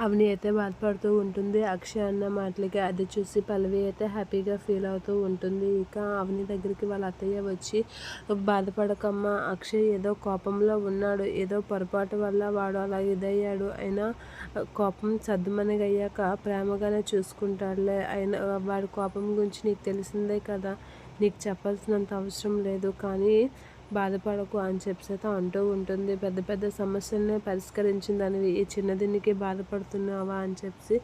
అవని అయితే బాధపడుతూ ఉంటుంది అక్షయ్ అన్న మాటలకి. అది చూసి పల్లవి అయితే హ్యాపీగా ఫీల్ అవుతూ ఉంటుంది. ఇక అవని దగ్గరికి వాళ్ళ అత్తయ్య వచ్చి, బాధపడకమ్మా, అక్షయ్ ఏదో కోపంలో ఉన్నాడు, ఏదో పొరపాటు వల్ల వాడు అలా ఇదయ్యాడు, అయినా కోపం సద్దుమణిగయ్యాక ప్రేమగానే చూసుకుంటాడులే, అయినా వాడి కోపం గురించి నీకు తెలిసిందే కదా, నీకు చెప్పాల్సినంత అవసరం లేదు, కానీ బాధపడకు అని చెప్పేసి అంటూ ఉంటుంది. పెద్ద పెద్ద సమస్యలనే పరిష్కరించిందని ఈ చిన్న దీనికి బాధపడుతున్నావా అని చెప్పి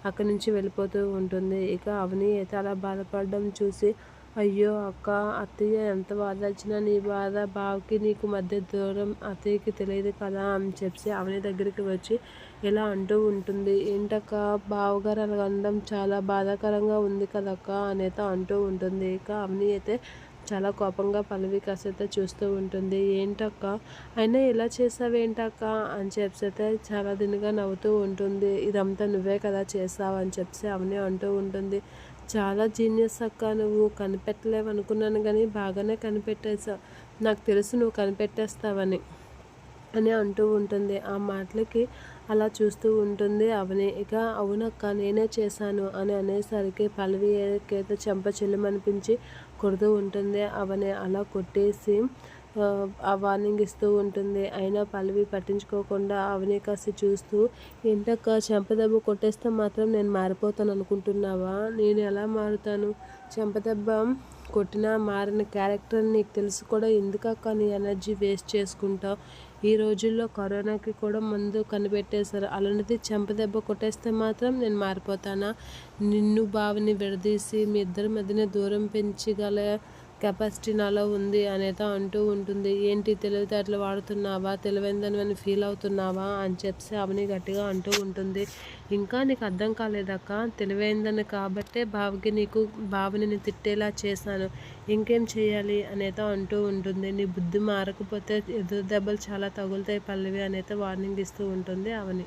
అక్కడి నుంచి వెళ్ళిపోతూ ఉంటుంది. ఇక అవని అయితే అలా బాధపడడం చూసి, అయ్యో అక్క, అత్తయ్య ఎంత బాధ వచ్చినా నీ బాధ బావకి నీకు మధ్య దూరం అత్తయ్యకి తెలియదు కదా అని చెప్పి అవని దగ్గరికి వచ్చి ఇలా అంటూ ఉంటుంది. ఏంటక్క, బావగారు అలా అనడం చాలా బాధాకరంగా ఉంది కదక్క అనేది అంటూ ఉంటుంది. ఇక అవని అయితే చాలా కోపంగా పల్లవి కాసేత చూస్తూ ఉంటుంది. ఏంటక్క, అయినా ఇలా చేసావేంటక్క అని చెప్పితే చాలా దినుగా నవ్వుతూ ఉంటుంది. ఇదంతా నువ్వే కదా చేసావు అని చెప్పి అవని అంటూ ఉంటుంది. చాలా జీనియస్ అక్క, నువ్వు కనిపెట్టలేవు అనుకున్నాను కానీ బాగానే కనిపెట్టేశావు, నాకు తెలుసు నువ్వు కనిపెట్టేస్తావని అని అంటూ ఉంటుంది. ఆ మాటలకి అలా చూస్తూ ఉంటుంది అవని. ఇక అవునక్క, నేనే చేశాను అని అనేసరికి పల్లవికైతే చెంప చెల్లుమనిపించి కొడుతూ ఉంటుంది. అవని అలా కొట్టేసి ఆ వార్నింగ్ ఇస్తూ ఉంటుంది. అయినా పల్లవి పట్టించుకోకుండా అవని కాసి చూస్తూ, ఏంటక్క, చెంపదెబ్బ కొట్టేస్తే మాత్రం నేను మారిపోతాను అనుకుంటున్నావా, నేను ఎలా మారుతాను, చెంపదెబ్బ కొట్టినా మారిన క్యారెక్టర్ నీకు తెలుసు కూడా, ఎందుకక్క నీ ఎనర్జీ వేస్ట్ చేసుకుంటావు, ఈ రోజుల్లో కరోనాకి కూడా మందు కనిపెట్టేశారు, అలాంటిది చెంపదెబ్బ కొట్టేస్తే మాత్రం నేను మారిపోతానా, నిన్ను బావని విడదీసి మీ ఇద్దరి మధ్యనే దూరం పెంచగల కెపాసిటీ నాలో ఉంది అనేది అంటూ ఉంటుంది. ఏంటి తెలివితేటలు వాడుతున్నావా, తెలివైందని అని ఫీల్ అవుతున్నావా అని చెప్పి అవని గట్టిగా అంటూ ఉంటుంది. ఇంకా నీకు అర్థం కాలేదక్క, తెలివైందని కాబట్టే బావని నేను తిట్టేలా చేశాను, ఇంకేం చేయాలి అనేది అంటూ ఉంటుంది. నీ బుద్ధి మారకపోతే ఎదురు దెబ్బలు చాలా తగులుతాయి పల్లవి అనేది వార్నింగ్ ఇస్తూ ఉంటుంది అవని.